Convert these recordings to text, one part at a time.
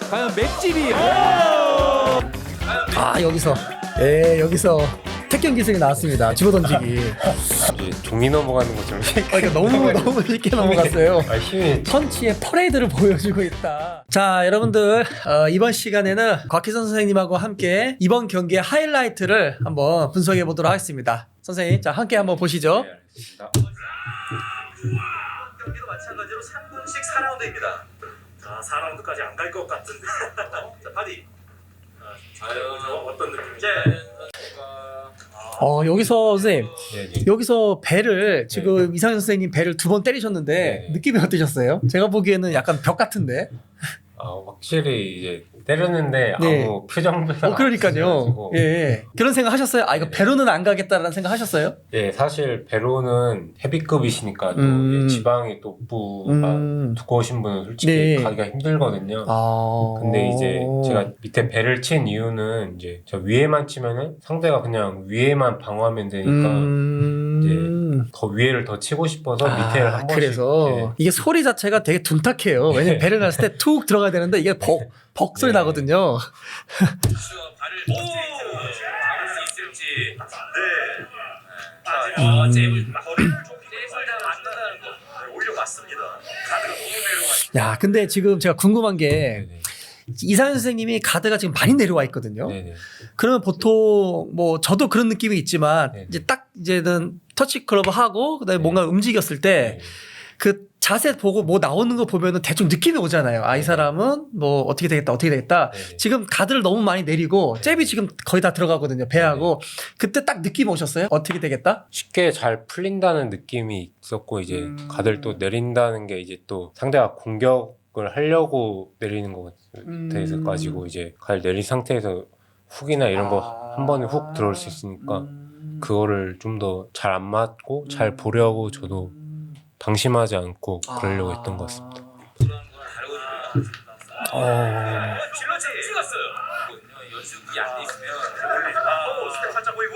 과연 맷집이 여기서 여기서 택견 기술이 나왔습니다. 집어 던지기. 이제 종이 넘어가는 것처럼 그러니까 너무 쉽게 넘어갔어요. 힘이 펀치의 퍼레이드를 보여주고 있다. 자, 여러분들 이번 시간에는 곽희선 선생님하고 함께 이번 경기의 하이라이트를 한번 분석해 보도록 하겠습니다. 선생님, 자 함께 한번 보시죠. 경기도 마찬가지로 3분씩 4라운드입니다. 자, 4라운드까지 안 갈 것 같은데. 자, 파디. 어떤 느낌이지? 여기서 선생님, 네네. 여기서 배를 지금 이상현 선생님 배를 2번 때리셨는데 네. 느낌이 어떠셨어요? 제가 보기에는 약간 벽 같은데. 확실히 이제 때렸는데 네. 아무 표정 변화 그러니까요. 예. 그런 생각 하셨어요? 이거 배로는 안 가겠다라는 생각 하셨어요? 예, 사실 베로는 헤비급이시니까 또 지방이 또 부가 두꺼우신 분은 솔직히 네. 가기가 힘들거든요. 근데 이제 제가 밑에 배를 친 이유는 이제 저 위에만 치면은 상대가 그냥 위에만 방어하면 되니까 이제 더 위에를 더 치고 싶어서 밑에를 한 번씩. 그래서 예. 이게 소리 자체가 되게 둔탁해요. 왜냐면 배를 났을 때 툭 들어가야 되는데 이게 벅 소리 네. 나거든요. 발을 잡을 수 있을지. 네. 잽을 거리를 좀 맞는다는 거. 네, 오히려 맞습니다. 가드가 너무 내려와. 야, 근데 지금 제가 궁금한 게 네네. 이상현 선생님이 가드가 지금 많이 내려와 있거든요. 네네. 그러면 보통 뭐 저도 그런 느낌이 있지만 네네. 이제 딱 이제는 터치 클럽을 하고 그다음에 뭔가 움직였을 때 그 자세 보고 뭐 나오는 거 보면은 대충 느낌이 오잖아요. 이 사람은 뭐 어떻게 되겠다. 네네. 지금 가드를 너무 많이 내리고 잽이 지금 거의 다 들어가거든요. 배하고. 그때 딱 느낌 오셨어요? 어떻게 되겠다? 쉽게 잘 풀린다는 느낌이 있었고 이제 가드를 또 내린다는 게 이제 또 상대가 공격을 하려고 내리는 것 같아서 가지고 이제 가드를 내린 상태에서 훅이나 이런 거 한 번에 훅 들어올 수 있으니까 그거를 좀 더 잘 안 맞고 잘 보려고 저도 방심하지 않고 그러려고 했던 것 같습니다. 질러지 찍었어요. 연습이 안 돼 있으면 스텝 살짝 보이고.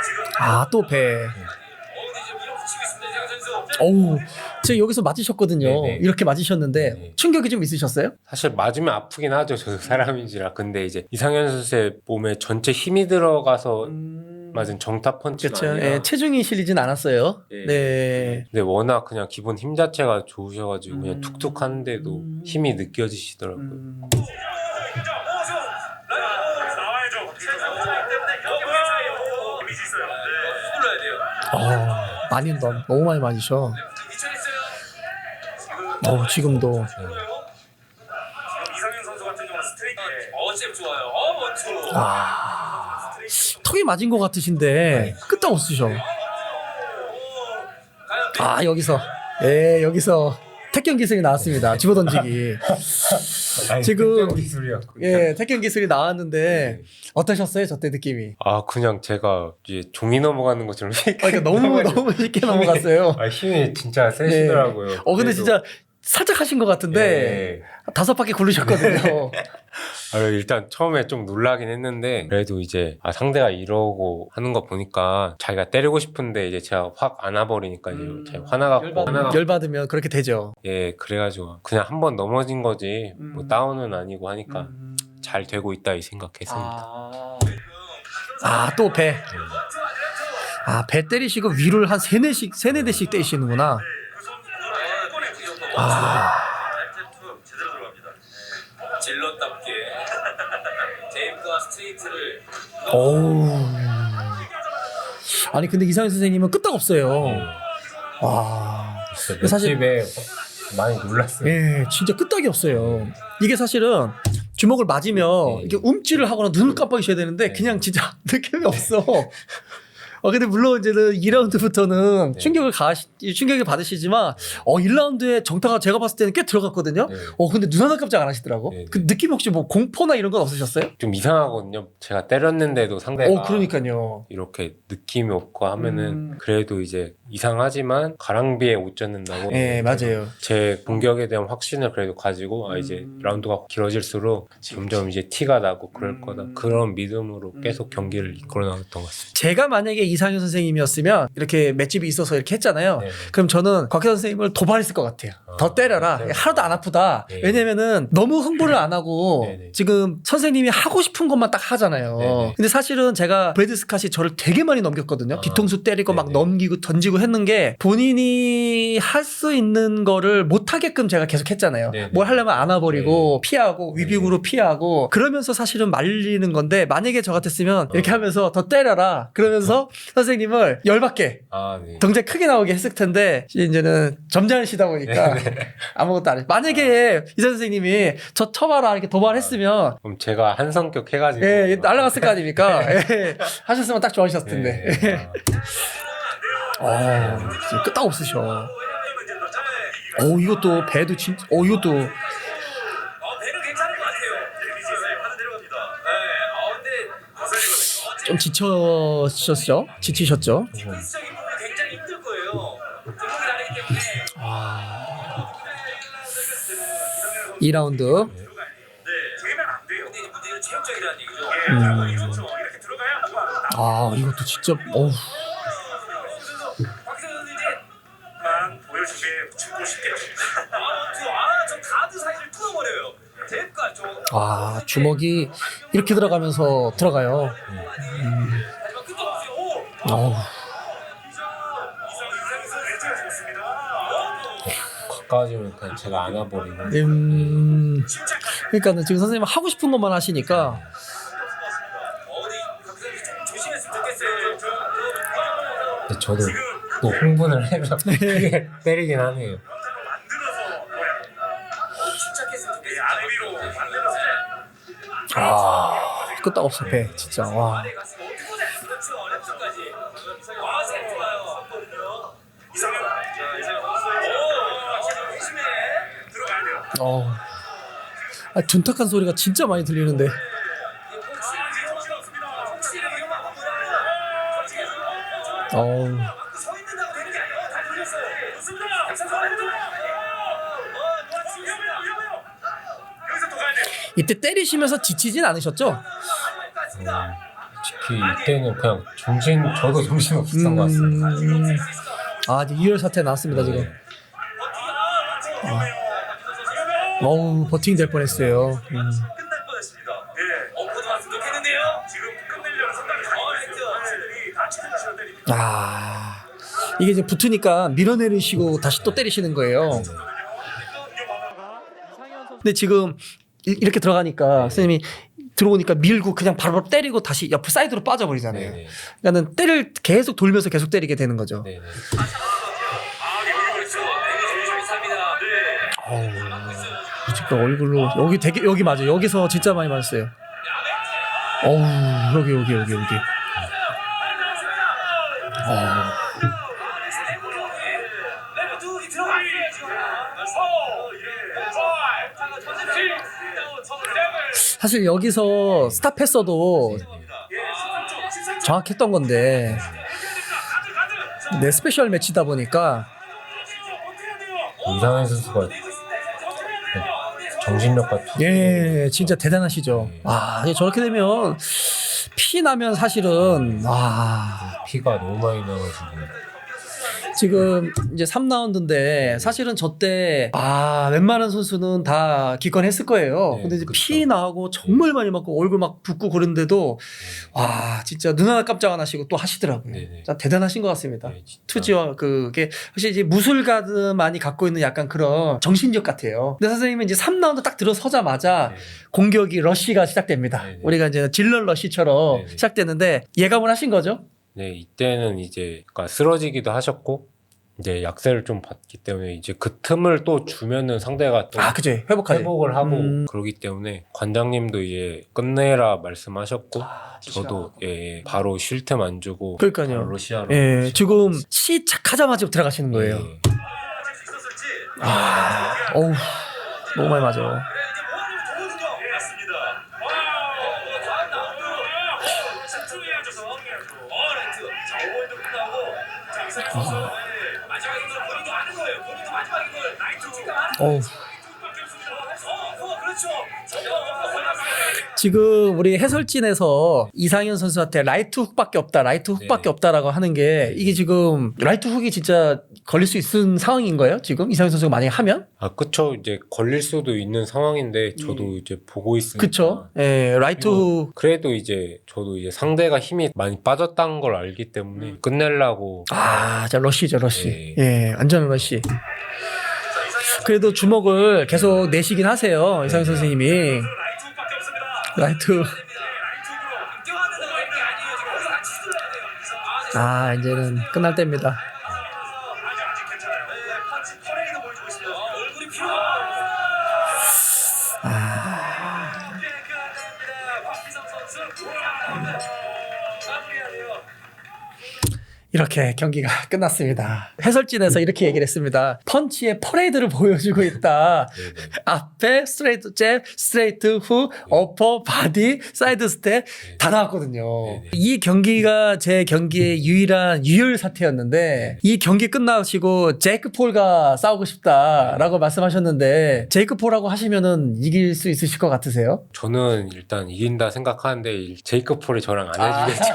지금. 또 배. 근데 지금 밀어붙이고 있습니다. 이재경 선수. 어우, 제가 여기서 맞으셨거든요. 네네. 이렇게 맞으셨는데 네네. 충격이 좀 있으셨어요? 사실 맞으면 아프긴 하죠. 저도 사람인지라. 근데 이제 이상현 선수의 몸에 전체 힘이 들어가서 맞은 정타 펀치가 그렇죠. 아니라 예, 체중이 실리진 않았어요. 예. 네. 근데 워낙 그냥 기본 힘 자체가 좋으셔가지고 그냥 툭툭 하는데도 힘이 느껴지시더라고요. 나와야죠. 때문에 경기 이미지 있어요. 눌러야 돼요. 많이 너무 많이 맞으셔. 미쳐있어요. 지금도. 지금 이상현 선수 같은 경우는 스트레이트. 잽 좋아요. 원투. 턱이 맞은 것 같으신데 끄떡 없으셔. 여기서 택견 기술이 나왔습니다. 집어 던지기. 지금 기술이었고. 택견 기술이 나왔는데 어떠셨어요? 저때 느낌이? 그냥 제가 이제 종이 넘어가는 것처럼 그러니까 너무 쉽게 넘어갔어요. 힘이 진짜 세시더라고요. 근데 그래도- 진짜 살짝 하신 것 같은데 5바퀴 굴르셨거든요. 일단 처음에 좀 놀라긴 했는데 그래도 이제 상대가 이러고 하는 거 보니까 자기가 때리고 싶은데 이제 제가 확 안아버리니까 이제 제가 화나갖고 열받으면 그렇게 되죠. 그래가지고 그냥 한 번 넘어진 거지 뭐 다운은 아니고 하니까 잘 되고 있다 이 생각했습니다. 또 배. 배 때리시고 위를 한 3, 4대씩 때리시는구나. 제대로 들어갑니다. 질럿답게 제임과 스트레이트를. 아니 근데 이상현 선생님은 끄떡 없어요. 사실 사실- 집에 많이 놀랐어요. 진짜 끄떡이 없어요. 이게 사실은 주먹을 맞으면 이렇게 움찔을 하거나 눈을 깜빡이셔야 되는데 그냥 진짜 느낌이 없어. 근데 물론 이제는 2라운드부터는 충격을 받으시지만 1라운드에 정타가 제가 봤을 때는 꽤 들어갔거든요. 근데 눈 하나 깜짝 안 하시더라고. 네. 그 느낌 혹시 뭐 공포나 이런 건 없으셨어요? 좀 이상하거든요. 제가 때렸는데도 상대가 그러니까요. 이렇게 느낌이 없고 하면은 그래도 이제 이상하지만 가랑비에 옷 젖는다고. 맞아요. 제 공격에 대한 확신을 그래도 가지고 이제 라운드가 길어질수록 점점 이제 티가 나고 그럴 거다 그런 믿음으로 계속 경기를 이끌어 나갔던 것 같습니다. 제가 만약에 이상현 선생님이었으면 이렇게 맷집이 있어서 이렇게 했잖아요. 네네. 그럼 저는 곽혜선 선생님을 도발했을 것 같아요. 더 때려라. 네. 하나도 안 아프다. 네. 왜냐면은 너무 흥분을 안 하고 네네. 지금 선생님이 하고 싶은 것만 딱 하잖아요. 네네. 근데 사실은 제가 브래드 스캇이 저를 되게 많이 넘겼거든요. 아, 뒤통수 때리고 막 네네. 넘기고 던지고 했는 게 본인이 할 수 있는 거를 못 하게끔 제가 계속 했잖아요. 네네. 뭘 하려면 안아버리고 네. 피하고 위빙으로 피하고 그러면서 사실은 말리는 건데 만약에 저 같았으면 이렇게 하면서 더 때려라 그러면서 선생님을 열받게 아, 네. 동작 크게 나오게 했을 텐데 이제는 점잖으시다 보니까 아무것도 안 해. 만약에 이사 선생님이 저 쳐봐라 이렇게 도발했으면 그럼 제가 한 성격 해가지고 예, 날아갔을 거 아닙니까? 예, 하셨으면 딱 좋아하셨을 텐데. 네. 진짜 끄떡 없으셔. 이것도 배도 진짜. 이것도 배는 괜찮은 것 같아요. 하나 내려갑니다. 근데 좀 지치셨죠? 디펜스적인 부분이 굉장히 힘들 거예요. 등록이 다르기 때문에. 2라운드. 네, 제면 안 돼요. 근데 이제 문제는 체력적이라는 얘기죠. 그렇죠. 이렇게 들어가야 뭐가 이것도 진짜. 박세현 이제 만 보여주게 죽고 싶겠죠. 저 가드 사이를 뚫어버려요. 될까 저. 주먹이 이렇게 들어가면서 들어가요. 하지만 끝없이 가까워지면 그냥 제가 안아버리고 그러니까는 지금 선생님 하고 싶은 것만 하시니까. 박세현 좀 조심했으면 좋겠어요. 근데 저도 또 흥분을 해서 크게 때리긴 하네요. 침착했으면 좋겠어요. 아래위로 만들어서. 끄떡 없어 배 진짜. 와. 아래 갔으면 어떻게 해? 그렇죠. 랩스까지. 셋 좋아요. 이상형. 자, 이상형. 오, 조심해. 들어가야 돼요. 둔탁한 소리가 진짜 많이 들리는데. 혹시나 위험한 거 보라고. 서 있는다고 되는 게 아니야. 다 들렸어요. 좋습니다. 여기서 더 가야 돼요. 이때 때리시면서 지치진 않으셨죠? 솔직히 이때는 그냥 저도 정신 없었던 것 같습니다. 이제 이열 사태 나왔습니다 지금. 버팅 될 뻔했어요. 끝날 뻔했습니다. 예. 엎어도 왔으면 좋겠는데요. 지금 끝내려는 생각이 다 치는 때립니다. 이게 이제 붙으니까 밀어내리시고 다시 또 때리시는 거예요. 근데 지금 이렇게 들어가니까 선생님이 들어오니까 밀고 그냥 바로 때리고 다시 옆으로 사이드로 빠져버리잖아요. 네네. 그러니까는 계속 돌면서 계속 때리게 되는 거죠. 네네. 지금 얼굴로 여기 맞아. 여기서 진짜 많이 맞았어요. 여기. 사실 여기서 스탑했어도 정확했던 건데 스페셜 매치다 보니까 이상현 선수가 정신력 같은. 진짜 대단하시죠. 저렇게 되면 피 나면 사실은 피가 너무 많이 나가지고. 지금 이제 3라운드인데 사실은 저때 웬만한 선수는 다 기권했을 거예요. 네, 근데 이제 그쵸. 피 나고 정말 많이 맞고 얼굴 막 붓고 그런데도 진짜 눈 하나 깜짝 안 하시고 또 하시더라고요. 네네. 진짜 대단하신 것 같습니다. 네, 진짜. 투지와 그게 사실 이제 무술가들만이 갖고 있는 약간 그런 정신력 같아요. 근데 선생님은 이제 3라운드 딱 들어서자마자 네. 공격이 러쉬가 시작됩니다. 네네. 우리가 이제 질러 러쉬처럼 네네. 시작되는데 예감을 하신 거죠? 네, 이때는 이제 그러니까 쓰러지기도 하셨고 이제 약세를 좀 받기 때문에 이제 그 틈을 또 주면은 상대가 또 그죠. 회복하지. 회복을 하고 그러기 때문에 관장님도 이제 끝내라 말씀하셨고 저도 바로 쉴 틈 안 주고 그러니까요. 바로 러시아로 지금 시작하자마자 들어가시는 거예요. 어우, 너무 많이 맞아요. 어우. 그렇죠. 지금 우리 해설진에서 이상현 선수한테 라이트 훅밖에 없다, 라이트 훅밖에 네. 없다라고 하는 게 이게 지금 라이트 훅이 진짜 걸릴 수 있는 상황인 거예요? 지금 이상현 선수가 만약에 하면? 아 그쵸. 이제 걸릴 수도 있는 상황인데 저도 이제 보고 있으니까. 그쵸? 예, 라이트 훅. 그래도 이제 저도 이제 상대가 힘이 많이 빠졌다는 걸 알기 때문에 끝내려고. 아, 자, 러쉬죠, 러쉬. 네. 예, 완전 러쉬. 그래도 주먹을 계속 내시긴 하세요, 이상현 선생님이. 라이트밖에 없습니다. 라이트. 라이트로 인정하는 게 아니에요. 지금 여기서 같이 수술해야 돼요. 그래서 아, 이제는 끝날 때입니다. 아직 괜찮아요. 네, 펀치 퍼레이드 보여주고 있습니다. 얼굴이 필요합니다. 박희성 선수 마무리해야 돼요. 이렇게 경기가 끝났습니다. 해설진에서 이렇게 얘기를 했습니다. 펀치의 퍼레이드를 보여주고 있다. 네네. 앞에 스트레이트 잽, 스트레이트 후, 어퍼, 바디, 사이드 스텝 다 나왔거든요. 네네. 이 경기가 제 경기의 유일한 유혈 사태였는데 이 경기 끝나시고 제이크 폴과 싸우고 싶다라고 말씀하셨는데 제이크 폴하고 하시면은 이길 수 있으실 것 같으세요? 저는 일단 이긴다 생각하는데 제이크 폴이 저랑 안 해주겠죠.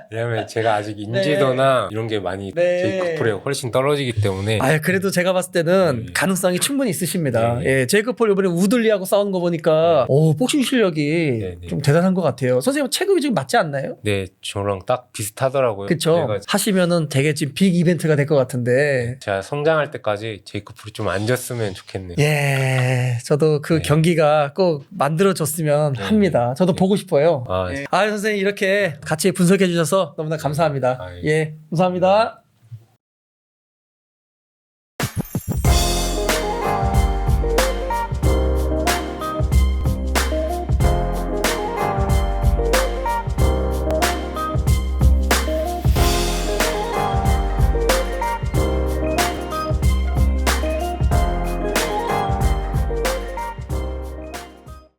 왜냐면 제가 아직 인지도나 이런 게 많이 네. 제이크 폴에 훨씬 떨어지기 때문에. 아, 그래도 제가 봤을 때는 네. 가능성이 충분히 있으십니다. 네. 예, 제이크 폴 이번에 우들리하고 싸우는 거 보니까 오, 복싱 실력이 네, 네. 좀 대단한 것 같아요. 선생님 체급이 지금 맞지 않나요? 네, 저랑 딱 비슷하더라고요. 그쵸? 그래가지고 하시면은 되게 지금 빅 이벤트가 될 것 같은데. 제가 성장할 때까지 제이크 폴이 좀 앉았으면 좋겠네요. 예, 저도 그 네. 경기가 꼭 만들어졌으면 네. 합니다. 저도 네. 보고 싶어요. 아, 예. 아, 선생님 이렇게 같이 분석해 주셔서 너무나 감사합니다. 아, 예. 예, 감사합니다.